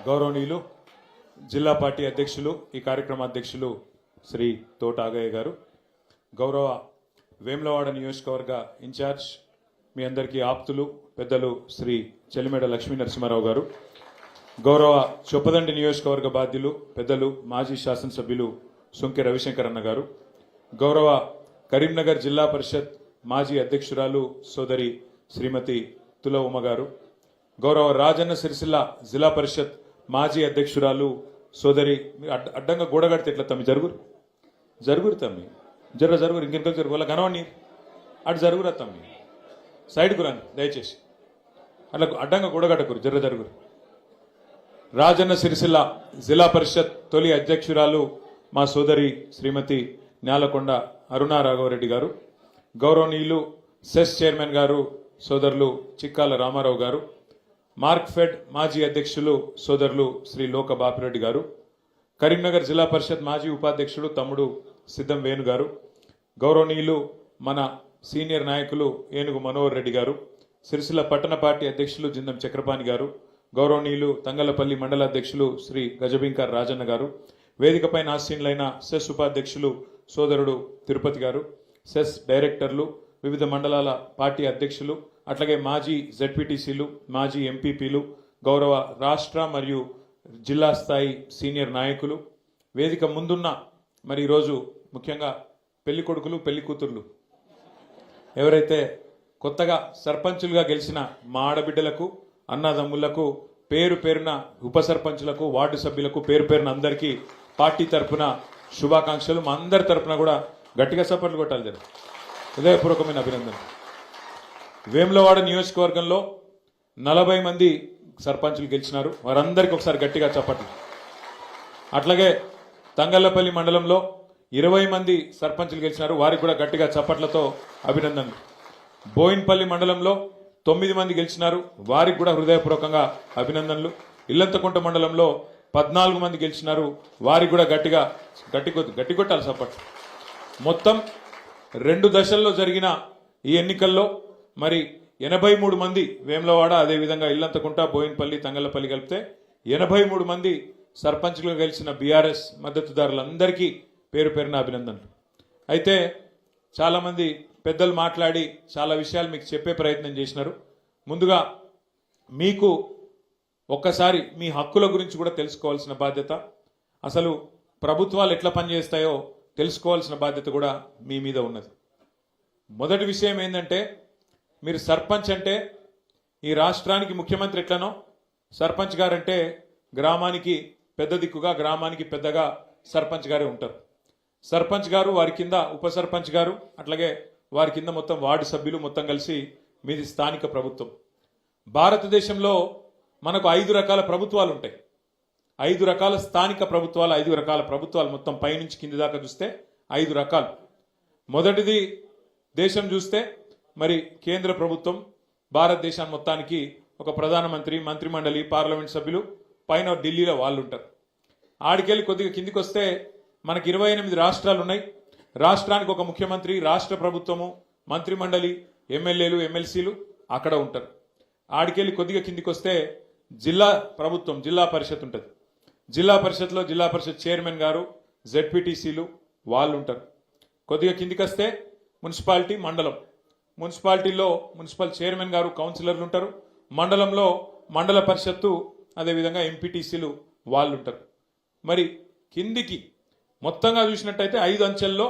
గౌరవనీయులు జిల్లా పార్టీ అధ్యక్షులు ఈ కార్యక్రమ అధ్యక్షులు శ్రీ తోట ఆగయ్య గారు, గౌరవ వేములవాడ నియోజకవర్గ ఇన్ఛార్జ్ మీ అందరికీ ఆప్తులు పెద్దలు శ్రీ చెలిమేడ లక్ష్మీ నరసింహారావు గారు, గౌరవ చొప్పదండి నియోజకవర్గ బాధ్యులు పెద్దలు మాజీ శాసనసభ్యులు సుంకె రవిశంకర్ అన్న గారు, గౌరవ కరీంనగర్ జిల్లా పరిషత్ మాజీ అధ్యక్షురాలు సోదరి శ్రీమతి తుల ఉమ గారు, గౌరవ రాజన్న సిరిసిల్ల జిల్లా పరిషత్ మాజీ అధ్యక్షురాలు సోదరి అడ్డంగా గోడగడితే ఎట్లా తమ్మి జరుగురు తమ్మి జరుగురు ఇంకెంత జరుగు వాళ్ళ కనవండి అటు జరుగురా తమ్మి సైడ్కు రాని దయచేసి అట్లా అడ్డంగా గోడగట్టకురు జరుగురు. రాజన్న సిరిసిల్ల జిల్లా పరిషత్ తొలి అధ్యక్షురాలు మా సోదరి శ్రీమతి న్యాలకొండ అరుణా రాఘవరెడ్డి గారు, గౌరవనీయులు సెస్ చైర్మన్ గారు సోదరులు చిక్కాల రామారావు గారు, మార్క్ఫెడ్ మాజీ అధ్యక్షులు సోదరులు శ్రీ లోక బాపిరెడ్డి గారు, కరీంనగర్ జిల్లా పరిషత్ మాజీ ఉపాధ్యక్షుడు తమ్ముడు సిద్ధం వేణు గారు, గౌరవనీయులు మన సీనియర్ నాయకులు ఏనుగు మనోహర్ రెడ్డి గారు, సిరిసిల్ల పట్టణ పార్టీ అధ్యక్షులు జిందం చక్రపాణి గారు, గౌరవనీయులు తంగలపల్లి మండల అధ్యక్షులు శ్రీ గజబింకర్ రాజన్న గారు, వేదికపైన ఆసీనులైన సెస్ ఉపాధ్యక్షులు సోదరుడు తిరుపతి గారు, సెస్ డైరెక్టర్లు, వివిధ మండలాల పార్టీ అధ్యక్షులు, అట్లాగే మాజీ జెడ్పీటీసీలు, మాజీ ఎంపీపీలు, గౌరవ రాష్ట్ర మరియు జిల్లా స్థాయి సీనియర్ నాయకులు, వేదిక ముందున్న మరి ఈరోజు ముఖ్యంగా పెళ్లి కొడుకులు పెళ్లి కూతుర్లు ఎవరైతే కొత్తగా సర్పంచులుగా గెలిచిన మా ఆడబిడ్డలకు అన్నదమ్ములకు పేరు పేరున ఉప సర్పంచులకు వార్డు సభ్యులకు పేరు పేరున అందరికీ పార్టీ తరఫున శుభాకాంక్షలు. మా అందరి తరఫున కూడా గట్టిగా సపోర్ట్లు కొట్టాలి జర హృదయపూర్వకమైన అభినందన. వేములవాడ నియోజకవర్గంలో 40 మంది సర్పంచులు గెలిచినారు, వారందరికీ ఒకసారి గట్టిగా చప్పట్లు. అట్లాగే తంగళ్లపల్లి మండలంలో 20 మంది సర్పంచులు గెలిచినారు, వారికి కూడా గట్టిగా చప్పట్లతో అభినందనలు. బోయిన్పల్లి మండలంలో 9 మంది గెలిచినారు, వారికి కూడా హృదయపూర్వకంగా అభినందనలు. ఇల్లంతకుంట మండలంలో 14 మంది గెలిచినారు, వారికి కూడా గట్టి కొట్టాలి చప్పట్లు. మొత్తం 2 దశల్లో జరిగిన ఈ ఎన్నికల్లో మరి 83 మంది వేములవాడ, అదేవిధంగా ఇల్లంతకుంట, బోయిన్పల్లి, తంగళ్లపల్లి కలిపితే 83 మంది సర్పంచ్లుగా గెలిచిన బీఆర్ఎస్ మద్దతుదారులందరికీ పేరు పేరున అభినందనలు. అయితే చాలామంది పెద్దలు మాట్లాడి చాలా విషయాలు మీకు చెప్పే ప్రయత్నం చేసినారు. ముందుగా మీకు ఒక్కసారి మీ హక్కుల గురించి కూడా తెలుసుకోవాల్సిన బాధ్యత, అసలు ప్రభుత్వాలు ఎట్లా పనిచేస్తాయో తెలుసుకోవాల్సిన బాధ్యత కూడా మీ మీద ఉన్నది. మొదటి విషయం ఏంటంటే, మీరు సర్పంచ్ అంటే ఈ రాష్ట్రానికి ముఖ్యమంత్రి ఎట్లనో సర్పంచ్ గారంటే గ్రామానికి పెద్ద దిక్కుగా, గ్రామానికి పెద్దగా సర్పంచ్ గారే ఉంటారు. సర్పంచ్ గారు, వారి కింద ఉప సర్పంచ్ గారు, అట్లాగే వారి కింద మొత్తం వార్డు సభ్యులు మొత్తం కలిసి మీది స్థానిక ప్రభుత్వం. భారతదేశంలో మనకు 5 రకాల ప్రభుత్వాలు ఉంటాయి. 5 రకాల స్థానిక ప్రభుత్వాలు, 5 రకాల ప్రభుత్వాలు మొత్తం పైనుంచి కింది దాకా చూస్తే 5 రకాలు. మొదటిది దేశం చూస్తే మరి కేంద్ర ప్రభుత్వం, భారతదేశాన్ని మొత్తానికి ఒక ప్రధానమంత్రి, మంత్రిమండలి, పార్లమెంట్ సభ్యులు, పైన ఢిల్లీలో వాళ్ళు ఉంటారు. ఆడికెళ్ళి కొద్దిగా కిందికి వస్తే మనకి 28 రాష్ట్రాలు ఉన్నాయి. రాష్ట్రానికి ఒక ముఖ్యమంత్రి, రాష్ట్ర ప్రభుత్వము, మంత్రిమండలి, ఎమ్మెల్యేలు, ఎమ్మెల్సీలు అక్కడ ఉంటారు. ఆడికెళ్ళి కొద్దిగా కిందికి వస్తే జిల్లా ప్రభుత్వం, జిల్లా పరిషత్ ఉంటుంది. జిల్లా పరిషత్లో జిల్లా పరిషత్ చైర్మన్ గారు, జెడ్పీటీసీలు వాళ్ళు ఉంటారు. కొద్దిగా కిందికి వస్తే మున్సిపాలిటీ, మండలం, మున్సిపాలిటీలో మున్సిపల్ చైర్మన్ గారు, కౌన్సిలర్లు ఉంటారు. మండలంలో మండల పరిషత్తు, అదేవిధంగా ఎంపీటీసీలు వాళ్ళు ఉంటారు. మరి కిందికి మొత్తంగా చూసినట్టయితే 5 అంచెల్లో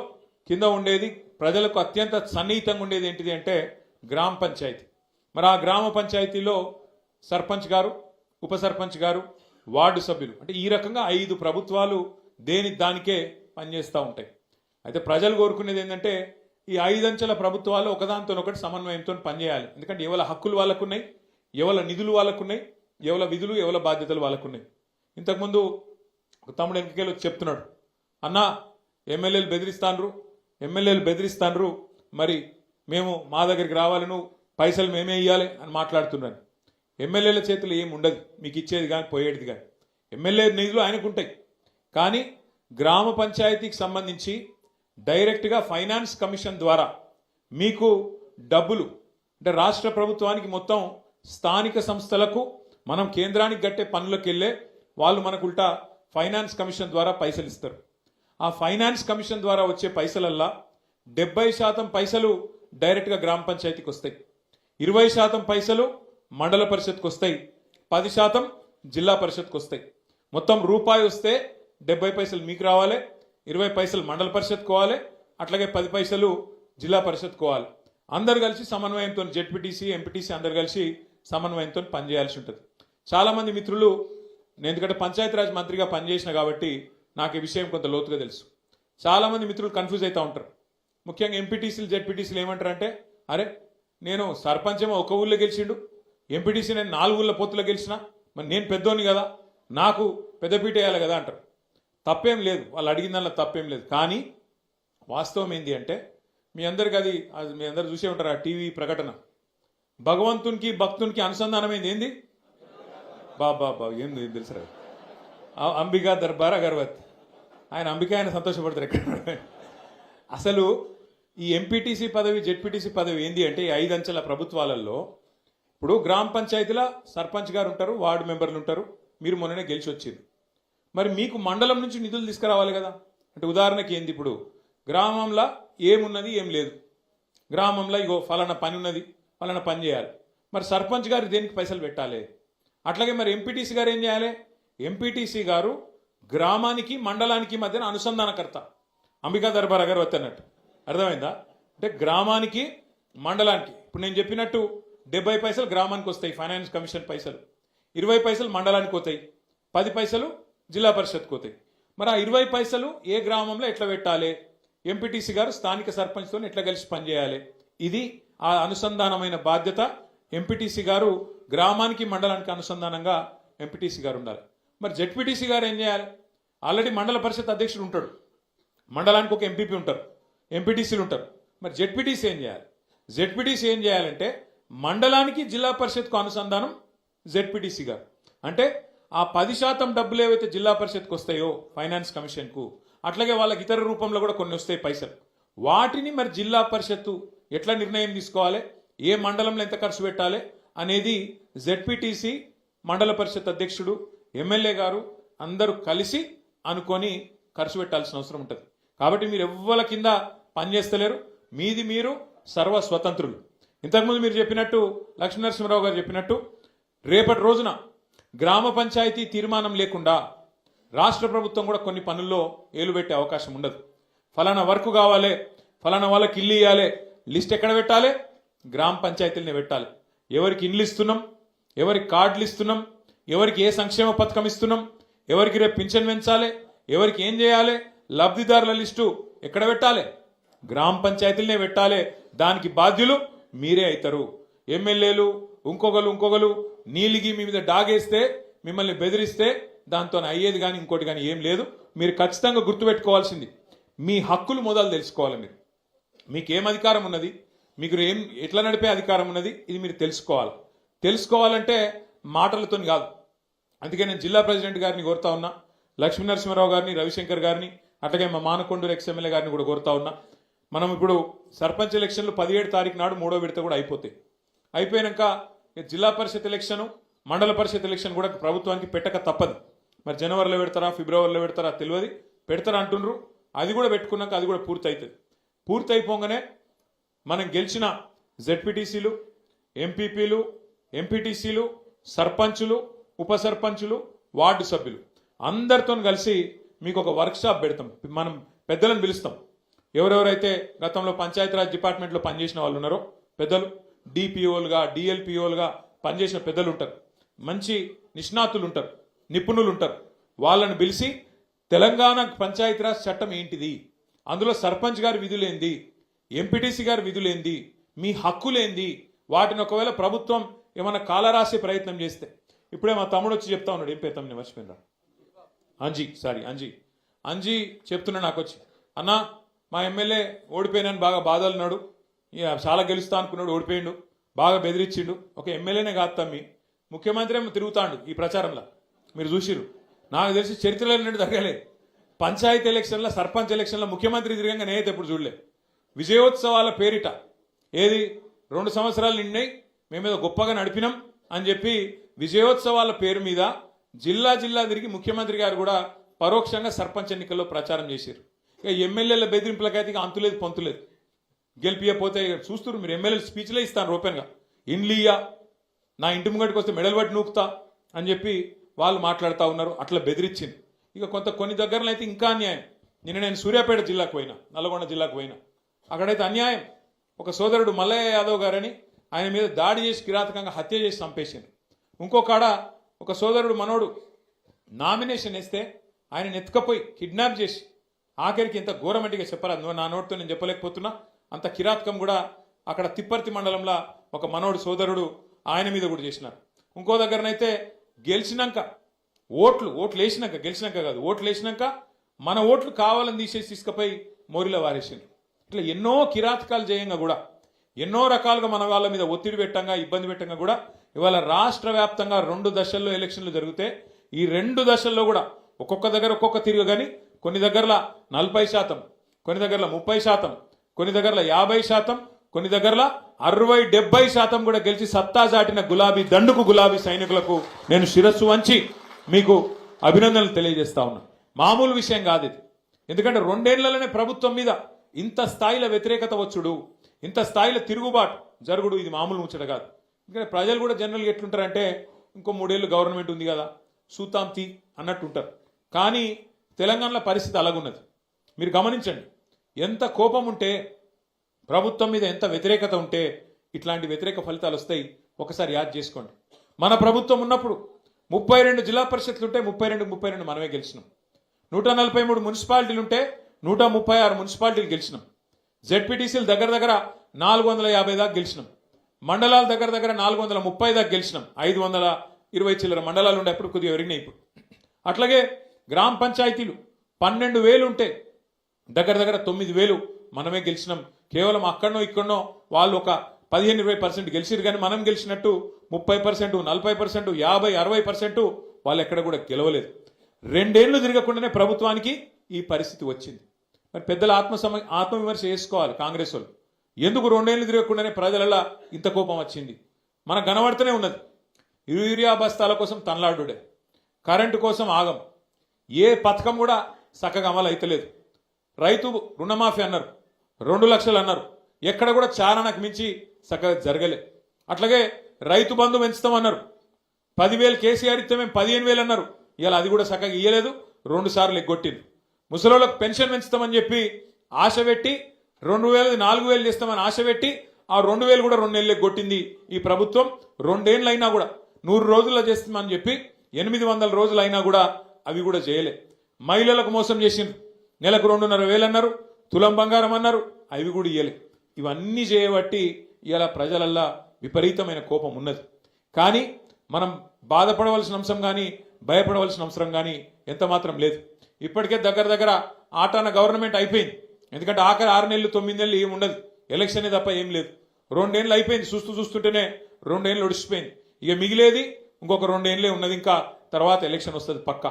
కింద ఉండేది ప్రజలకు అత్యంత సన్నిహితంగా ఉండేది ఏంటిది అంటే గ్రామ పంచాయతీ. మరి ఆ గ్రామ పంచాయతీలో సర్పంచ్ గారు, ఉప సర్పంచ్ గారు, వార్డు సభ్యులు, అంటే ఈ రకంగా 5 ప్రభుత్వాలు దానికే పనిచేస్తూ ఉంటాయి. అయితే ప్రజలు కోరుకునేది ఏంటంటే ఈ 5 అంచెల ప్రభుత్వాలు ఒకదానితో ఒకటి సమన్వయంతో పనిచేయాలి. ఎందుకంటే ఎవరి హక్కులు వాళ్ళకున్నాయి, ఎవరి నిధులు వాళ్ళకున్నాయి, ఎవరి విధులు ఎవరి బాధ్యతలు వాళ్ళకున్నాయి. ఇంతకుముందు తమ్ముడు వెనకకెళ్ళి చెప్తున్నాడు, అన్న ఎమ్మెల్యేలు బెదిరిస్తాన్రు, మరి మేము మా దగ్గరికి రావాలను, పైసలు మేమే ఇవ్వాలి అని మాట్లాడుతున్నాను. ఎమ్మెల్యేల చేతులు ఏమి ఉండదు, మీకు ఇచ్చేది కానీ పోయేది కానీ. ఎమ్మెల్యే నిధులు ఆయనకు ఉంటాయి, కానీ గ్రామ పంచాయతీకి సంబంధించి డైరెక్ట్గా ఫైనాన్స్ కమిషన్ ద్వారా మీకు డబ్బులు, అంటే రాష్ట్ర ప్రభుత్వానికి మొత్తం స్థానిక సంస్థలకు మనం కేంద్రానికి కట్టే పనులకు వెళ్ళే వాళ్ళు మనకు ఉల్టా ఫైనాన్స్ కమిషన్ ద్వారా పైసలు ఇస్తారు. ఆ ఫైనాన్స్ కమిషన్ ద్వారా వచ్చే పైసలల్లా 70% పైసలు డైరెక్ట్గా గ్రామ పంచాయతీకి వస్తాయి, 20% పైసలు మండల పరిషత్కి వస్తాయి, 10% జిల్లా పరిషత్కి వస్తాయి. మొత్తం రూపాయి వస్తే 70 పైసలు మీకు రావాలి, 20 పైసలు మండల పరిషత్కి పోవాలి, అట్లాగే 10 పైసలు జిల్లా పరిషత్కి పోవాలి. అందరు కలిసి సమన్వయంతో జెడ్పీటీసీ ఎంపీటీసీ అందరు కలిసి సమన్వయంతో పనిచేయాల్సి ఉంటుంది. చాలామంది మిత్రులు, నేను ఎందుకంటే పంచాయతీరాజ్ మంత్రిగా పనిచేసిన కాబట్టి నాకు ఈ విషయం కొంత లోతుగా తెలుసు. చాలామంది మిత్రులు కన్ఫ్యూజ్ అవుతూ ఉంటారు. ముఖ్యంగా ఎంపీటీసీలు జెడ్పీటీసీలు ఏమంటారంటే, అరే నేను సర్పంచ్ ఏమో ఒక ఊళ్ళో గెలిచిండు, ఎంపీటీసీ నేను 4 ఊళ్ళ పొత్తులో గెలిచిన, మరి నేను పెద్దోని కదా, నాకు పెద్దపీట వేయాలి కదా అంటారు. తప్పేం లేదు, వాళ్ళు అడిగిన దానిలో తప్పేం లేదు. కానీ వాస్తవం ఏంటి అంటే, మీ అందరికి అది మీ అందరు చూసే ఉంటారు ఆ టీవీ ప్రకటన, భగవంతునికి భక్తునికి అనుసంధానమైంది ఏంది, బాబా ఏంది తెలుసరా, అంబికా దర్బార్ అగర్వత్. ఆయన అంబిక ఆయన సంతోషపడతారు ఎక్కడ. అసలు ఈ ఎంపీటీసీ పదవి జెడ్పీటీసీ పదవి ఏంది అంటే, ఈ 5 అంచెల ప్రభుత్వాలలో ఇప్పుడు గ్రామ పంచాయతీల సర్పంచ్ గారు ఉంటారు, వార్డు మెంబర్లు ఉంటారు. మీరు మొన్ననే గెలిచి వచ్చారు, మరి మీకు మండలం నుంచి నిధులు తీసుకురావాలి కదా. అంటే ఉదాహరణకి ఏంది, ఇప్పుడు గ్రామంలో ఏమున్నది ఏం లేదు, గ్రామంలో ఇగో ఫలానా పని ఉన్నది, ఫలానా పని చేయాలి, మరి సర్పంచ్ గారు దేనికి పైసలు పెట్టాలి. అట్లాగే మరి ఎంపీటీసీ గారు ఏం చేయాలి, ఎంపీటీసీ గారు గ్రామానికి మండలానికి మధ్యన అనుసంధానకర్త, అంబికా దర్బార్ అగర్వత్ అన్నట్టు. అర్థమైందా? అంటే గ్రామానికి మండలానికి ఇప్పుడు నేను చెప్పినట్టు 70 పైసలు గ్రామానికి వస్తాయి ఫైనాన్స్ కమిషన్ పైసలు, 20 పైసలు మండలానికి పోతాయి, 10 పైసలు జిల్లా పరిషత్కి పోతాయి. మరి ఆ 20 పైసలు ఏ గ్రామంలో ఎట్లా పెట్టాలి, ఎంపీటీసీ గారు స్థానిక సర్పంచ్తో ఎట్లా కలిసి పనిచేయాలి, ఇది ఆ అనుసంధానమైన బాధ్యత. ఎంపీటీసీ గారు గ్రామానికి మండలానికి అనుసంధానంగా ఎంపీటీసీ గారు ఉండాలి. మరి జెడ్పీటీసీ గారు ఏం చేయాలి, ఆల్రెడీ మండల పరిషత్ అధ్యక్షుడు ఉంటాడు, మండలానికి ఒక ఎంపీపీ ఉంటారు, ఎంపీటీసీలు ఉంటారు. మరి జెడ్పీటీసీ ఏం చేయాలి, జెడ్పీటీసీ ఏం చేయాలంటే మండలానికి జిల్లా పరిషత్కు అనుసంధానం జెడ్పీటీసీ గారు. అంటే ఆ 10% డబ్బులు ఏవైతే జిల్లా పరిషత్కు వస్తాయో ఫైనాన్స్ కమిషన్కు, అట్లాగే వాళ్ళకి ఇతర రూపంలో కూడా కొన్ని వస్తాయి పైసలు, వాటిని మరి జిల్లా పరిషత్తు ఎట్లా నిర్ణయం తీసుకోవాలి, ఏ మండలంలో ఎంత ఖర్చు పెట్టాలి అనేది జెడ్పీటీసీ, మండల పరిషత్ అధ్యక్షుడు, ఎమ్మెల్యే గారు అందరూ కలిసి అనుకొని ఖర్చు పెట్టాల్సిన అవసరం ఉంటుంది. కాబట్టి మీరు ఎవ్వల కింద పనిచేస్తలేరు, మీది మీరు సర్వ స్వతంత్రులు. ఇంతకుముందు మీరు చెప్పినట్టు, లక్ష్మీనరసింహరావు గారు చెప్పినట్టు, రేపటి రోజున గ్రామ పంచాయతీ తీర్మానం లేకుండా రాష్ట్ర ప్రభుత్వం కూడా కొన్ని పనుల్లో ఏలు పెట్టే అవకాశం ఉండదు. ఫలానా వర్క్ కావాలి, ఫలానా వాళ్ళకి ఇల్లు ఇవ్వాలి, లిస్ట్ ఎక్కడ పెట్టాలి, గ్రామ పంచాయతీలనే పెట్టాలి. ఎవరికి ఇండ్లు ఇస్తున్నాం, ఎవరికి కార్డులు ఇస్తున్నాం, ఎవరికి ఏ సంక్షేమ పథకం ఇస్తున్నాం, ఎవరికి రేపు పింఛన్ పెంచాలి, ఎవరికి ఏం చేయాలి, లబ్ధిదారుల లిస్టు ఎక్కడ పెట్టాలి, గ్రామ పంచాయతీలనే పెట్టాలి. దానికి బాధ్యులు మీరే అవుతారు. ఎమ్మెల్యేలు ఇంకొకరు నీలిగి మీ మీద డాగేస్తే, మిమ్మల్ని బెదిరిస్తే దాంతో అయ్యేది కానీ ఇంకోటి కానీ ఏం లేదు. మీరు ఖచ్చితంగా గుర్తుపెట్టుకోవాల్సింది, మీ హక్కులు మొదలు తెలుసుకోవాలి. మీకు ఏం అధికారం ఉన్నది, మీకు ఎట్లా నడిపే అధికారం ఉన్నది, ఇది మీరు తెలుసుకోవాలంటే మాటలతో కాదు. అందుకే నేను జిల్లా ప్రెసిడెంట్ గారిని కోరుతా ఉన్నా, లక్ష్మీనరసింహరావు గారిని, రవిశంకర్ గారిని, అట్లాగే మా మానకొండూరు ఎక్స్ఎమ్మెల్యే గారిని కూడా కోరుతా ఉన్నా. మనం ఇప్పుడు సర్పంచ్ ఎలక్షన్లు 17 తారీఖు నాడు 3వ విడత కూడా అయిపోతాయి. అయిపోయాక జిల్లా పరిషత్ ఎలక్షన్, మండల పరిషత్ ఎలక్షన్ కూడా ప్రభుత్వానికి పెట్టక తప్పదు. మరి జనవరిలో పెడతారా, ఫిబ్రవరిలో పెడతారా తెలియదు, పెడతారా అంటుండ్రు. అది కూడా పెట్టుకున్నాక అది కూడా పూర్తి అవుతుంది. పూర్తి అయిపోగానే మనం గెలిచిన జెడ్పీటీసీలు, ఎంపీపీలు, ఎంపీటీసీలు, సర్పంచులు, ఉప సర్పంచులు, వార్డు సభ్యులు అందరితో కలిసి మీకు ఒక వర్క్షాప్ పెడతాం. మనం పెద్దలను పిలుస్తాం. ఎవరెవరైతే గతంలో పంచాయతీరాజ్ డిపార్ట్మెంట్లో పనిచేసిన వాళ్ళు ఉన్నారో పెద్దలు, డిపిఓలుగా, డిఎల్పిఓలుగా పనిచేసిన పెద్దలు ఉంటారు, మంచి నిష్ణాతులు ఉంటారు, నిపుణులు ఉంటారు. వాళ్ళని పిలిచి తెలంగాణ పంచాయతీరాజ్ చట్టం ఏంటిది, అందులో సర్పంచ్ గారి విధులేంది, ఎంపీటీసీ గారి విధులేంది, మీ హక్కులేంది, వాటిని ఒకవేళ ప్రభుత్వం ఏమైనా కాలరాసే ప్రయత్నం చేస్తే, ఇప్పుడే మా తమ్ముడు వచ్చి చెప్తా ఉన్నాడు, ఏం పేరు తమ్ముడు మర్చిపోయినా, అంజీ చెప్తున్నా నాకు వచ్చి, అన్న మా ఎమ్మెల్యే ఓడిపోయినాను బాగా బాధలున్నాడు, చాలా గెలుస్తా అనుకున్నాడు, ఓడిపోయిండు, బాగా బెదిరించిండు. ఒక ఎమ్మెల్యేనే కాదు తమ్మి, ముఖ్యమంత్రి ఏమో తిరుగుతాడు ఈ ప్రచారంలో, మీరు చూసిరు. నాకు తెలిసి చరిత్రలో నుండి జరగలే. పంచాయతీ ఎలక్షన్లో, సర్పంచ్ ఎలక్షన్లో ముఖ్యమంత్రి తిరగంగా నేనైతే ఎప్పుడు చూడలే. విజయోత్సవాల పేరిట ఏది 2 సంవత్సరాలు నిండినాయి, మేమేదో గొప్పగా నడిపినాం అని చెప్పి విజయోత్సవాల పేరు మీద జిల్లా జిల్లా తిరిగి ముఖ్యమంత్రి గారు కూడా పరోక్షంగా సర్పంచ్ ఎన్నికల్లో ప్రచారం చేశారు. ఇక ఎమ్మెల్యేల బెదిరింపులకైతే ఇక అంతులేదు పొంతులేదు. గెలిపియపోతే చూస్తున్నారు మీరు, ఎమ్మెల్యేలు స్పీచ్లే ఇస్తాను ఓపెన్గా, ఇండ్లియా నా ఇంటి ముంగటికి వస్తే మెడల్ పట్టి నూకుతా అని చెప్పి వాళ్ళు మాట్లాడుతూ ఉన్నారు. అట్లా బెదిరించింది. ఇక కొన్ని దగ్గరలో అయితే ఇంకా అన్యాయం. నిన్న నేను సూర్యాపేట జిల్లాకు పోయినా, నల్గొండ జిల్లాకు పోయినా, అక్కడైతే అన్యాయం. ఒక సోదరుడు మల్లయ్య యాదవ్ గారని ఆయన మీద దాడి చేసి కిరాతకంగా హత్య చేసి చంపేసింది. ఇంకొకడ ఒక సోదరుడు మనోడు నామినేషన్ వేస్తే ఆయన ఎత్తుకపోయి కిడ్నాప్ చేసి ఆఖరికి ఇంత ఘోరమంటిగా చెప్పరాదు, నువ్వు నా నోటితో నేను చెప్పలేకపోతున్నా, అంత కిరాతకం కూడా అక్కడ తిప్పర్తి మండలంలో ఒక మనోడు సోదరుడు ఆయన మీద కూడా చేసినారు. ఇంకో దగ్గరనైతే గెలిచినాక ఓట్లు వేసినాక, గెలిచినాక కాదు, ఓట్లు వేసినాక మన ఓట్లు కావాలని తీసేసి తీసుకుపోయి మోరిలో వారేసిండ్రు. ఇట్లా ఎన్నో కిరాతకాలు చేయంగా కూడా, ఎన్నో రకాలుగా మన వాళ్ళ మీద ఒత్తిడి పెట్టంగా, ఇబ్బంది పెట్టంగా కూడా ఇవాళ రాష్ట్ర వ్యాప్తంగా 2 దశల్లో ఎలక్షన్లు జరిగితే ఈ 2 దశల్లో కూడా ఒక్కొక్క దగ్గర ఒక్కొక్క తిరుగు, కానీ కొన్ని దగ్గరలో 40%, కొన్ని దగ్గరలో 30%, కొన్ని దగ్గరలో 50%, కొన్ని దగ్గరలో 60-70% కూడా గెలిచి సత్తా చాటిన గులాబీ దండుకు, గులాబీ సైనికులకు నేను శిరస్సు వంచి మీకు అభినందనలు తెలియజేస్తా ఉన్నా. మామూలు విషయం కాదు ఇది. ఎందుకంటే 2 ఏళ్లలోనే ప్రభుత్వం మీద ఇంత స్థాయిలో వ్యతిరేకత వచ్చుడు, ఇంత స్థాయిలో తిరుగుబాటు జరుగుడు, ఇది మామూలు ముచ్చట కాదు. ఎందుకంటే ప్రజలు కూడా జనరల్గా ఎట్లుంటారంటే ఇంకో 3 ఏళ్ళు గవర్నమెంట్ ఉంది కదా సూతాంతి అన్నట్టు ఉంటారు. కానీ తెలంగాణలో పరిస్థితి అలాగున్నది. మీరు గమనించండి, ఎంత కోపం ఉంటే, ప్రభుత్వం మీద ఎంత వ్యతిరేకత ఉంటే ఇట్లాంటి వ్యతిరేక ఫలితాలు వస్తాయి. ఒకసారి యాద్ చేసుకోండి. మన ప్రభుత్వం ఉన్నప్పుడు 32 జిల్లా పరిషత్లు ఉంటే 32 మనమే గెలిచినాం. 143 మున్సిపాలిటీలు ఉంటే 136 మున్సిపాలిటీలు గెలిచినాం. జెడ్పీటీసీలు దగ్గర 450 దాకా గెలిచినాం. మండలాలు దగ్గర 430 దాకా గెలిచినాం. 520 చిల్లర మండలాలు ఉండే అప్పుడు కొద్దిగా పెరిగినాయి ఇప్పుడు. అట్లాగే గ్రామ పంచాయతీలు 12,000 ఉంటే దగ్గర 9,000 మనమే గెలిచినాం. కేవలం అక్కడనో ఇక్కడనో వాళ్ళు ఒక 15-20% గెలిచిరు, కానీ మనం గెలిచినట్టు 30%, 40%, 50-60% వాళ్ళు ఎక్కడ కూడా గెలవలేదు. 2 ఏళ్లు తిరగకుండానే ప్రభుత్వానికి ఈ పరిస్థితి వచ్చింది. మరి పెద్దల ఆత్మవిమర్శ చేసుకోవాలి కాంగ్రెస్ వాళ్ళు. ఎందుకు 2 ఏళ్లు తిరగకుండానే ప్రజలలో ఇంత కోపం వచ్చింది? మనకు కనబడుతూనే ఉన్నది. యూరియా బస్తాల కోసం తనలాడుడే, కరెంటు కోసం ఆగం, ఏ పథకం కూడా చక్కగా అమలు అయితలేదు. రైతు రుణమాఫీ అన్నారు, 2 లక్షలు అన్నారు, ఎక్కడ కూడా చారణకు మించి చక్కగా జరగలే. అట్లాగే రైతు బంధు పెంచుతామన్నారు, 10,000 కేసీఆర్ ఇస్తే మేము 15,000 అన్నారు, ఇలా అది కూడా చక్కగా ఇయ్యలేదు, 2 సార్లు ఎగ్గొట్టింది. ముసలోళ్ళకు పెన్షన్ పెంచుతామని చెప్పి ఆశ పెట్టి 2,000 4,000 చేస్తామని ఆశ పెట్టి ఆ 2,000 కూడా 2 నెలలు ఎగ్గొట్టింది ఈ ప్రభుత్వం. 2 ఏళ్ళు అయినా కూడా 100 రోజుల్లో చేస్తామని చెప్పి 800 రోజులు అయినా కూడా అవి కూడా చేయలే. మహిళలకు మోసం చేసిండ్రు, నెలకు 2,500 అన్నారు, తులం బంగారం అన్నారు, అవి కూడా ఇయ్యలే. ఇవన్నీ చేయబట్టి ఇలా ప్రజలల్లా విపరీతమైన కోపం ఉన్నది. కానీ మనం బాధపడవలసిన అంశం కానీ భయపడవలసిన అవసరం కానీ ఎంత మాత్రం లేదు. ఇప్పటికే దగ్గర ఆటాన గవర్నమెంట్ అయిపోయింది. ఎందుకంటే ఆఖరి 6 నెలలు 9 నెలలు ఏమి ఉండదు, ఎలక్షనే తప్ప ఏం లేదు. 2 ఏళ్ళు అయిపోయింది, చూస్తుంటేనే 2 ఏళ్ళు ఒడిచిపోయింది. ఇక మిగిలేది ఇంకొక 2 ఏళ్ళే ఉన్నది, ఇంకా తర్వాత ఎలక్షన్ వస్తుంది పక్కా.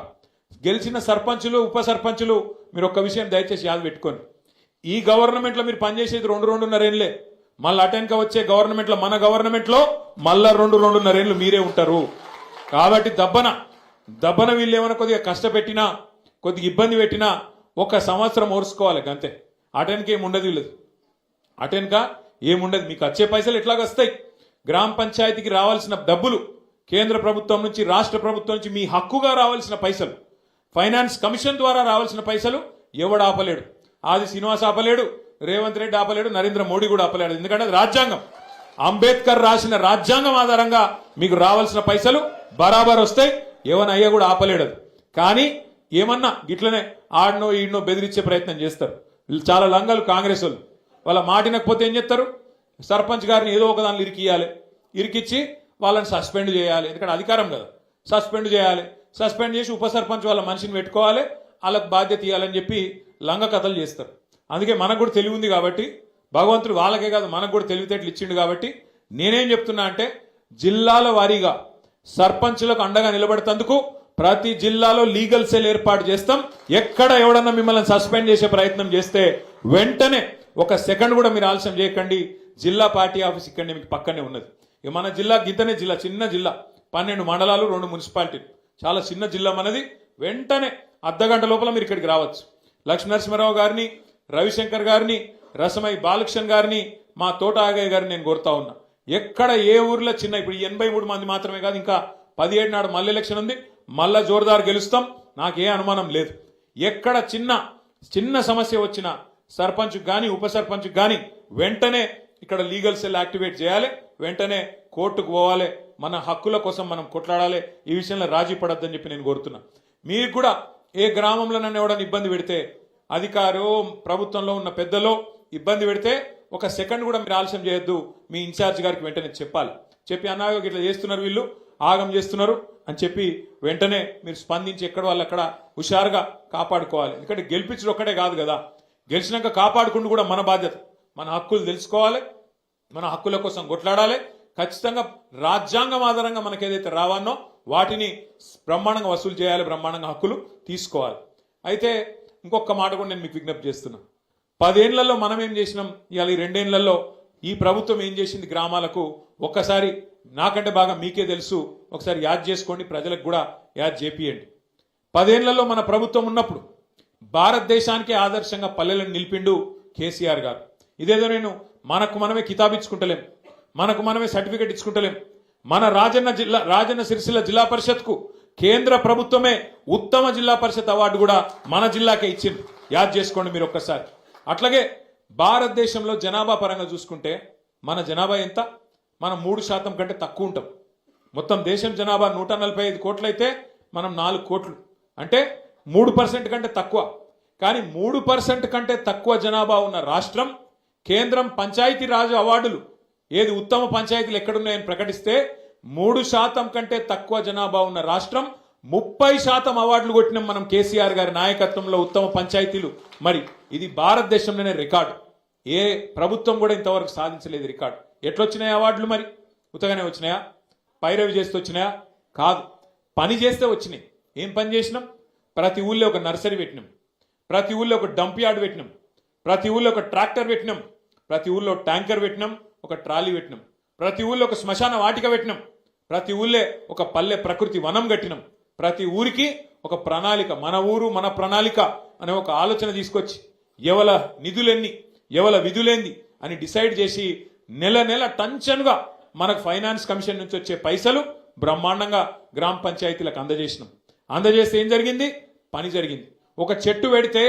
గెలిచిన సర్పంచులు ఉప సర్పంచులు మీరు ఒక్క విషయం దయచేసి యాద పెట్టుకోండి. ఈ గవర్నమెంట్లో మీరు పనిచేసేది 2-2.5 ఏళ్ళే. మళ్ళీ అటెన్క వచ్చే గవర్నమెంట్లో, మన గవర్నమెంట్లో మళ్ళా 2-2.5 ఏళ్ళు మీరే ఉంటారు. కాబట్టి దబ్బన వీళ్ళు ఏమైనా కొద్దిగా కష్టపెట్టినా, కొద్దిగా ఇబ్బంది పెట్టినా 1 సంవత్సరం ఓర్చుకోవాలి అంతే. అటెన్క ఏముండదు, వీళ్ళది అటెన్క ఏముండదు. మీకు వచ్చే పైసలు ఎట్లాగ వస్తాయి? గ్రామ పంచాయతీకి రావాల్సిన డబ్బులు కేంద్ర ప్రభుత్వం నుంచి, రాష్ట్ర ప్రభుత్వం నుంచి మీ హక్కుగా రావాల్సిన పైసలు, ఫైనాన్స్ కమిషన్ ద్వారా రావాల్సిన పైసలు ఎవడు ఆపలేడు. ఆది శ్రీనివాస్ ఆపలేడు, రేవంత్ రెడ్డి ఆపలేడు, నరేంద్ర మోడీ కూడా ఆపలేడు. ఎందుకంటే అది రాజ్యాంగం, అంబేద్కర్ రాసిన రాజ్యాంగం ఆధారంగా మీకు రావాల్సిన పైసలు బరాబర్ వస్తాయి. ఎవనయ్యా కూడా ఆపలేడు. కానీ ఏమన్నా గిట్లనే ఆడనో ఈడనో బెదిరించే ప్రయత్నం చేస్తారు. వీళ్ళు చాలా లంగలు కాంగ్రెస్ వాళ్ళు. వాళ్ళ మాటినకపోతే ఏం చేస్తారు? సర్పంచ్ గారిని ఏదో ఒక దానిలో ఇరికిచ్చి వాళ్ళని సస్పెండ్ చేయాలి. ఎందుకంటే అధికారం కదా, సస్పెండ్ చేయాలి. సస్పెండ్ చేసి ఉప సర్పంచ్ వాళ్ళ మనిషిని పెట్టుకోవాలి, వాళ్ళకు బాధ్యత ఇవ్వాలని చెప్పి లంగ కథలు చేస్తారు. అందుకే మనకు కూడా తెలివి ఉంది కాబట్టి, భగవంతుడు వాళ్ళకే కాదు మనకు కూడా తెలివితేటలు ఇచ్చిండు కాబట్టి నేనేం చెప్తున్నా అంటే, జిల్లాల వారీగా సర్పంచులకు అండగా నిలబడేందుకు ప్రతి జిల్లాలో లీగల్ సెల్ ఏర్పాటు చేస్తాం. ఎక్కడ ఎవడన్నా మిమ్మల్ని సస్పెండ్ చేసే ప్రయత్నం చేస్తే వెంటనే 1 సెకండ్ కూడా మీరు ఆలస్యం చేయకండి. జిల్లా పార్టీ ఆఫీస్ ఇక్కడనే మీకు పక్కనే ఉన్నది. మన జిల్లా గిద్దనే జిల్లా, చిన్న జిల్లా, 12 మండలాలు, 2 మున్సిపాలిటీలు. చాలా చిన్న జిల్లా మనది. వెంటనే అర్ధగంట లోపల మీరు ఇక్కడికి రావచ్చు. లక్ష్మీనరసింహారావు గారిని, రవిశంకర్ గారిని, రసమై బాలకృష్ణ గారిని, మా తోట ఆగయ్య గారిని నేను కోరుతా ఉన్నా. ఎక్కడ ఏ ఊర్లో చిన్న ఇప్పుడు 83 మంది మాత్రమే కాదు, ఇంకా 17 నాడు మళ్ళీ ఎలక్షన్ ఉంది, మళ్ళా జోరుదారు గెలుస్తాం, నాకే అనుమానం లేదు. ఎక్కడ చిన్న సమస్య వచ్చినా సర్పంచ్ కానీ ఉప సర్పంచ్ కానీ వెంటనే ఇక్కడ లీగల్ సెల్ యాక్టివేట్ చేయాలి, వెంటనే కోర్టుకు పోవాలి, మన హక్కుల కోసం మనం కొట్లాడాలి. ఈ విషయంలో రాజీ పడద్దని చెప్పి నేను కోరుతున్నా. మీకు కూడా ఏ గ్రామంలో నన్ను ఎవడని ఇబ్బంది పెడితే, అధికారో ప్రభుత్వంలో ఉన్న పెద్దలో ఇబ్బంది పెడితే ఒక సెకండ్ కూడా మీరు ఆలస్యం చేయొద్దు, మీ ఇన్ఛార్జ్ గారికి వెంటనే చెప్పాలి. చెప్పి అన్నాగో ఇట్లా చేస్తున్నారు, వీళ్ళు ఆగం చేస్తున్నారు అని చెప్పి వెంటనే మీరు స్పందించి ఎక్కడ వాళ్ళు అక్కడ హుషారుగా కాపాడుకోవాలి. ఎందుకంటే గెలిపించడం ఒక్కటే కాదు కదా, గెలిచినాక కాపాడుకుంటూ కూడా మన బాధ్యత. మన హక్కులు తెలుసుకోవాలి, మన హక్కుల కోసం కొట్లాడాలి. ఖచ్చితంగా రాజ్యాంగం ఆధారంగా మనకు ఏదైతే రావానో వాటిని బ్రహ్మాండంగా వసూలు చేయాలి, బ్రహ్మాండంగా హక్కులు తీసుకోవాలి. అయితే ఇంకొక మాట కూడా నేను మీకు విజ్ఞప్తి చేస్తున్నా. 10 ఏళ్లలో మనం ఏం చేసినాం, ఇవాళ ఈ 2 ఏళ్లలో ఈ ప్రభుత్వం ఏం చేసింది గ్రామాలకు ఒక్కసారి నాకంటే బాగా మీకే తెలుసు. ఒకసారి యాద్ చేసుకోండి, ప్రజలకు కూడా యాద్ చేపియండి. 10 ఏళ్లలో మన ప్రభుత్వం ఉన్నప్పుడు భారతదేశానికి ఆదర్శంగా పల్లెలను నిలిపిండు కేసీఆర్ గారు. ఇదేదో నేను మనకు మనమే కితాబిచ్చుకుంటలేం, మనకు మనమే సర్టిఫికెట్ ఇచ్చుకుంటలేం. మన రాజన్న సిరిసిల్ల జిల్లా పరిషత్కు కేంద్ర ప్రభుత్వమే ఉత్తమ జిల్లా పరిషత్ అవార్డు కూడా మన జిల్లాకే ఇచ్చింది. యాద్ చేసుకోండి మీరు ఒక్కసారి. అట్లాగే భారతదేశంలో జనాభా పరంగా చూసుకుంటే మన జనాభా ఎంత? మనం 3% కంటే తక్కువ ఉంటాం. మొత్తం దేశం జనాభా 145 కోట్లు అయితే మనం 4 కోట్లు, అంటే 3% కంటే తక్కువ. కానీ 3% కంటే తక్కువ జనాభా ఉన్న రాష్ట్రం కేంద్రం పంచాయతీ రాజ్ అవార్డులు ఏది ఉత్తమ పంచాయతీలు ఎక్కడున్నాయని ప్రకటిస్తే 3% కంటే తక్కువ జనాభా ఉన్న రాష్ట్రం 30% అవార్డులు కొట్టినాం మనం కేసీఆర్ గారి నాయకత్వంలో ఉత్తమ పంచాయతీలు. మరి ఇది భారతదేశంలోనే రికార్డు, ఏ ప్రభుత్వం కూడా ఇంతవరకు సాధించలేదు రికార్డు. ఎట్లొచ్చినాయి అవార్డులు? మరి ఉత్తగానే వచ్చినాయా? పైరవి చేస్తే వచ్చినాయా? కాదు, పని చేస్తే వచ్చినాయి. ఏం పని చేసినాం? ప్రతి ఊళ్ళో ఒక నర్సరీ పెట్టినాం, ప్రతి ఊళ్ళో ఒక డంప్ యార్డ్ పెట్టినాం, ప్రతి ఊళ్ళో ఒక ట్రాక్టర్ పెట్టినాం, ప్రతి ఊళ్ళో ట్యాంకర్ పెట్టినాం, ఒక ట్రాలీ పెట్టినాం, ప్రతి ఊళ్ళో ఒక శ్మశాన వాటిక పెట్టినాం, ప్రతి ఊళ్ళే ఒక పల్లె ప్రకృతి వనం కట్టినాం. ప్రతి ఊరికి ఒక ప్రణాళిక, మన ఊరు మన ప్రణాళిక అనే ఒక ఆలోచన తీసుకొచ్చి ఎవల నిధులెన్ని ఎవల విధులేంది అని డిసైడ్ చేసి నెల నెల టంచన్గా మనకు ఫైనాన్స్ కమిషన్ నుంచి వచ్చే పైసలు బ్రహ్మాండంగా గ్రామ పంచాయతీలకు అందజేసినాం. అందజేస్తే ఏం జరిగింది? పని జరిగింది. ఒక చెట్టు పెడితే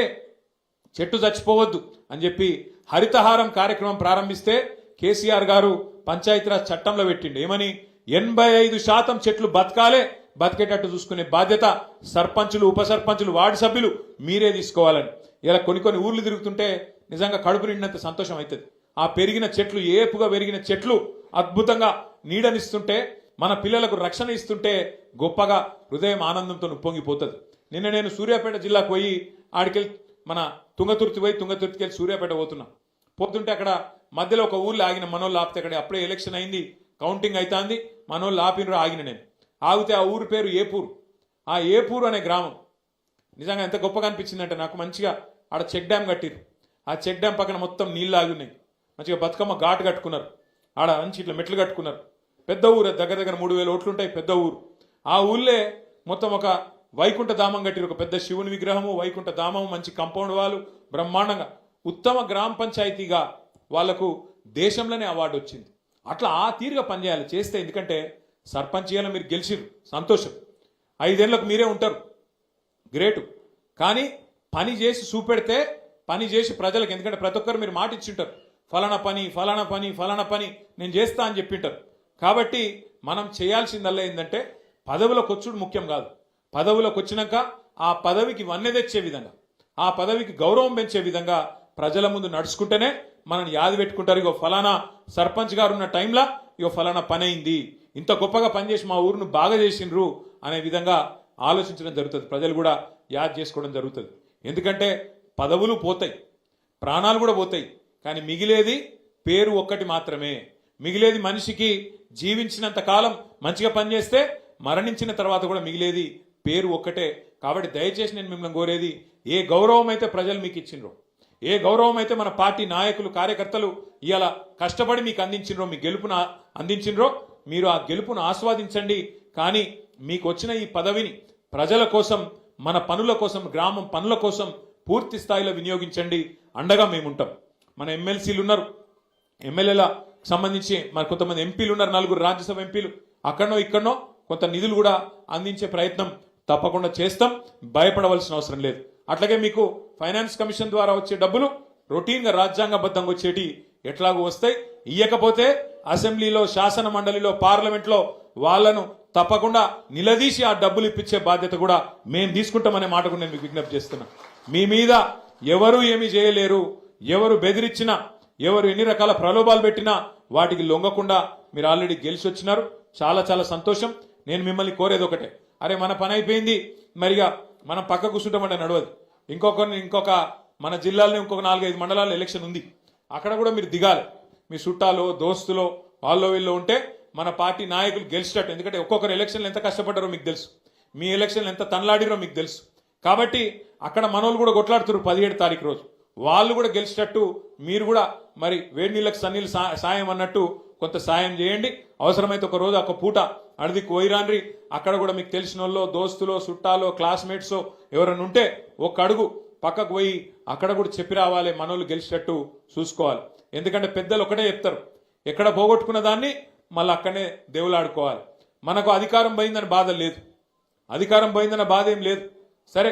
చెట్టు చచ్చిపోవద్దు అని చెప్పి హరితహారం కార్యక్రమం ప్రారంభిస్తే కేసీఆర్ గారు పంచాయతీరాజ్ చట్టంలో పెట్టిండు. ఏమని? 85% చెట్లు బతకాలే, బతికేటట్టు చూసుకునే బాధ్యత సర్పంచులు, ఉప సర్పంచులు, వార్డు సభ్యులు మీరే తీసుకోవాలని. ఇలా కొన్ని ఊర్లు తిరుగుతుంటే నిజంగా కడుపు నిండినంత సంతోషం అవుతుంది. ఆ పెరిగిన చెట్లు, ఏపుగా పెరిగిన చెట్లు అద్భుతంగా నీడనిస్తుంటే, మన పిల్లలకు రక్షణ ఇస్తుంటే గొప్పగా హృదయం ఆనందంతో ఉప్పొంగిపోతుంది. నిన్న నేను సూర్యాపేట జిల్లాకు పోయి ఆడికెళ్ళి మన తుంగతుర్తి పోయి తుంగతుర్తికి వెళ్ళి సూర్యాపేట పోతుంటే అక్కడ మధ్యలో ఒక ఊర్లో ఆగిన మనోళ్ళు ఆపితే, అక్కడ అప్పుడే ఎలక్షన్ అయింది, కౌంటింగ్ అవుతుంది, మనోళ్ళు ఆపినరు. ఆగిన నేను ఆగితే ఆ ఊరు పేరు ఏపూరు. ఆ ఏపూరు అనే గ్రామం నిజంగా ఎంత గొప్పగా అనిపించిందంటే నాకు. మంచిగా ఆడ చెక్ డ్యామ్ కట్టిరు. ఆ చెక్ డ్యామ్ పక్కన మొత్తం నీళ్ళు ఆగి ఉన్నాయి. మంచిగా బతుకమ్మ ఘాటు కట్టుకున్నారు, ఆడ మంచి ఇట్లా మెట్లు కట్టుకున్నారు. పెద్ద ఊరు, దగ్గర 3000 ఓట్లు ఉంటాయి, పెద్ద ఊరు. ఆ ఊళ్ళే మొత్తం ఒక వైకుంఠ ధామం కట్టిరు, ఒక పెద్ద శివుని విగ్రహము, వైకుంఠ ధామము, మంచి కాంపౌండ్ వాళ్ళు, బ్రహ్మాండంగా ఉత్తమ గ్రామ పంచాయతీగా వాళ్లకు దేశంలోనే అవార్డు వచ్చింది. అట్లా ఆ తీరుగా పనిచేయాలి చేస్తే. ఎందుకంటే సర్పంచ్ చేయాలి, మీరు గెలిచిరు, సంతోషం, 5 ఏళ్లకు మీరే ఉంటారు, గ్రేటు. కానీ పని చేసి చూపెడితే, పని చేసి ప్రజలకు, ఎందుకంటే ప్రతి ఒక్కరు మీరు మాట ఇచ్చింటారు, ఫలానా పని ఫలానా పని ఫలానా పని నేను చేస్తా అని చెప్పింటారు. కాబట్టి మనం చేయాల్సిందల్లా ఏంటంటే పదవిలోకి వచ్చుడు ముఖ్యం కాదు. పదవిలోకి వచ్చినాక ఆ పదవికి వన్నె తెచ్చే విధంగా, ఆ పదవికి గౌరవం పెంచే విధంగా ప్రజల ముందు నడుచుకుంటేనే మనని యాది పెట్టుకుంటారు. ఇగో ఫలానా సర్పంచ్ గారు ఉన్న టైంలో ఇగో ఫలానా పని అయింది, ఇంత గొప్పగా పనిచేసి మా ఊరును బాగా చేసిండ్రు అనే విధంగా ఆలోచించడం జరుగుతుంది. ప్రజలు కూడా యాద్ చేసుకోవడం జరుగుతుంది. ఎందుకంటే పదవులు పోతాయి, ప్రాణాలు కూడా పోతాయి, కానీ మిగిలేది పేరు ఒక్కటి మాత్రమే. మిగిలేది మనిషికి జీవించినంత కాలం మంచిగా పనిచేస్తే మరణించిన తర్వాత కూడా మిగిలేది పేరు ఒక్కటే. కాబట్టి దయచేసి నేను మిమ్మల్ని కోరేది, ఏ గౌరవం అయితే ప్రజలు మీకు ఇచ్చిండ్రో, ఏ గౌరవం అయితే మన పార్టీ నాయకులు కార్యకర్తలు ఇవాళ కష్టపడి మీకు అందించిండ్రో, మీ గెలుపును అందించిండ్రో, మీరు ఆ గెలుపును ఆస్వాదించండి. కానీ మీకు వచ్చిన ఈ పదవిని ప్రజల కోసం, మన పనుల కోసం, గ్రామం పనుల కోసం పూర్తి స్థాయిలో వినియోగించండి. అండగా మేముంటాం. మన ఎమ్మెల్సీలు ఉన్నారు, ఎమ్మెల్యేల సంబంధించి మరి కొంతమంది ఎంపీలు ఉన్నారు, 4 రాజ్యసభ ఎంపీలు. అక్కడనో ఇక్కడనో కొంత నిధులు కూడా అందించే ప్రయత్నం తప్పకుండా చేస్తాం. భయపడవలసిన అవసరం లేదు. అట్లాగే మీకు ఫైనాన్స్ కమిషన్ ద్వారా వచ్చే డబ్బులు రొటీన్గా రాజ్యాంగబద్ధంగా వచ్చేటి ఎట్లాగూ వస్తాయి. ఇయ్యకపోతే అసెంబ్లీలో, శాసన మండలిలో, పార్లమెంట్లో వాళ్ళను తప్పకుండా నిలదీసి ఆ డబ్బులు ఇప్పించే బాధ్యత కూడా మేము తీసుకుంటామనే మాట కూడా నేను మీకు విజ్ఞప్తి చేస్తున్నా. మీ మీద ఎవరు ఏమీ చేయలేరు. ఎవరు బెదిరించినా, ఎవరు ఎన్ని రకాల ప్రలోభాలు పెట్టినా వాటికి లొంగకుండా మీరు ఆల్రెడీ గెలిచి వచ్చినారు. చాలా చాలా సంతోషం. నేను మిమ్మల్ని కోరేది ఒకటే, అరే మన పని అయిపోయింది, మరిగా మనం పక్క కూర్చుంటామంటే నడవదు. ఇంకొక మన జిల్లాలో ఇంకొక 4-5 మండలాల్లో ఎలక్షన్ ఉంది. అక్కడ కూడా మీరు దిగాలి. మీ చుట్టాలో, దోస్తులో, వాళ్ళో వీళ్ళు ఉంటే మన పార్టీ నాయకులు గెలిచేటట్టు. ఎందుకంటే ఒక్కొక్కరు ఎలక్షన్లు ఎంత కష్టపడ్డారో మీకు తెలుసు, మీ ఎలక్షన్లు ఎంత తనలాడిరో మీకు తెలుసు. కాబట్టి అక్కడ మనోళ్ళు కూడా కొట్లాడుతారు 17 తారీఖు రోజు. వాళ్ళు కూడా గెలిచేటట్టు మీరు కూడా మరి వేడి నీళ్ళకి సన్నీళ్ళు సాయం అన్నట్టు కొంత సాయం చేయండి. అవసరమైతే ఒక రోజు ఒక పూట అడిదికి పోయిరాన్రి. అక్కడ కూడా మీకు తెలిసిన వాళ్ళు, దోస్తులో, చుట్టాలో, క్లాస్మేట్సో ఎవరైనా ఉంటే ఒక అడుగు పక్కకు పోయి అక్కడ కూడా చెప్పి రావాలి. మనోళ్ళు గెలిచేటట్టు చూసుకోవాలి. ఎందుకంటే పెద్దలు ఒకటే చెప్తారు, ఎక్కడ పోగొట్టుకున్న దాన్ని మళ్ళీ అక్కడనే దేవులాడుకోవాలి. మనకు అధికారం పోయిందని బాధ లేదు, అధికారం పోయిందన్న బాధ ఏం లేదు. సరే,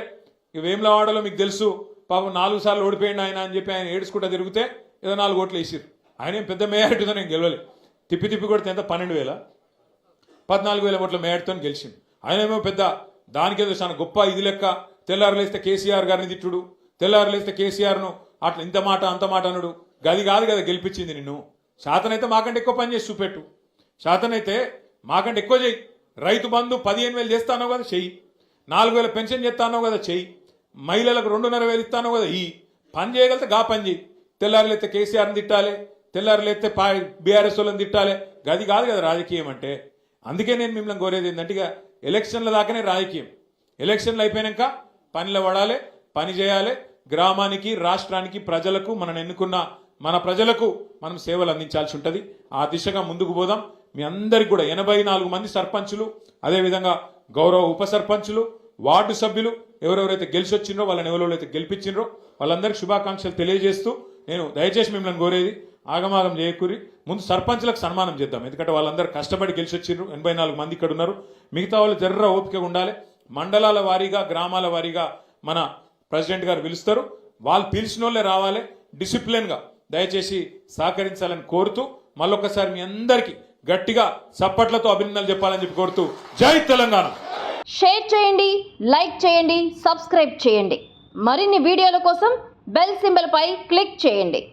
ఇక వేములవాడలో మీకు తెలుసు, పాపం 4 సార్లు ఓడిపోయింది ఆయన అని చెప్పి ఆయన ఏడుచుకుంటా తిరిగితే ఏదో 4 ఓట్లు వేసిరు. ఆయన ఏం పెద్ద మేయారిటీతో నేను గెలవలే. తిప్పి కొడితే ఎంత 12,000, 14,000 ఓట్ల మేయారితో గెలిచింది. ఆయనేమో పెద్ద దానికేదో చాలా గొప్ప ఇది లెక్క. తెల్లారులేస్తే కేసీఆర్ గారిని తిట్టుడు, తెల్లారులేస్తే కేసీఆర్ను అట్లా ఇంత మాట అంత మాట అనుడు. గది కాదు కదా గెలిపించింది నిన్ను. శాతనైతే మాకంటే ఎక్కువ పని చేసి చూపెట్టు, శాతనైతే మాకంటే ఎక్కువ చెయ్యి. రైతు బంధు 15,000 చేస్తానో కదా చెయ్యి, 4,000 పెన్షన్ చేస్తానో కదా చెయ్యి, మహిళలకు 2,500 ఇస్తానో కదా ఈ పని చేయగలిగితే గా పని చేయి. తెల్లారులేస్తే కేసీఆర్ని తిట్టాలి, తెల్లారులేస్తే బీఆర్ఎస్ వాళ్ళని తిట్టాలి. గది కాదు కదా రాజకీయం అంటే. అందుకే నేను మిమ్మల్ని కోరేది ఏంటంటే, ఇక ఎలక్షన్ల దాకానే రాజకీయం. ఎలక్షన్లు అయిపోయాక పనిలో పడాలి, పని చేయాలి. గ్రామానికి, రాష్ట్రానికి, ప్రజలకు, మనం ఎన్నుకున్న మన ప్రజలకు మనం సేవలు అందించాల్సి ఉంటుంది. ఆ దిశగా ముందుకు పోదాం. మీ అందరికి కూడా 84 మంది సర్పంచులు, అదేవిధంగా గౌరవ ఉప సర్పంచులు, వార్డు సభ్యులు ఎవరెవరైతే గెలిచి వచ్చిండ్రో, వాళ్ళని ఎవరెవరైతే గెలిపించిండ్రో వాళ్ళందరికీ శుభాకాంక్షలు తెలియజేస్తూ నేను దయచేసి మిమ్మల్ని కోరేది, ఆగమాగం చేయకూరి ముందు సర్పంచ్లకు సన్మానం చేద్దాం. ఎందుకంటే వాళ్ళందరూ కష్టపడి గెలిచి వచ్చిండ్రు. 84 మంది ఇక్కడ ఉన్నారు. మిగతా వాళ్ళు జర్ర ఓపికగా ఉండాలి. మండలాల వారీగా, గ్రామాల వారీగా మన ప్రెసిడెంట్ గారు పిలుస్తారు. వాళ్ళు పిలిచిన వాళ్ళే రావాలి. డిసిప్లిన్గా దయచేసి సహకరించాలని కోరుతూ మళ్ళొక్కసారి మీ అందరికీ గట్టిగా చప్పట్లతో అభినందనలు చెప్పాలని చెప్పి కోరుతూ జై తెలంగాణ. షేర్ చేయండి, లైక్ చేయండి, సబ్స్క్రైబ్ చేయండి. మరిన్ని వీడియోల కోసం బెల్ సింబల్ పై క్లిక్ చేయండి.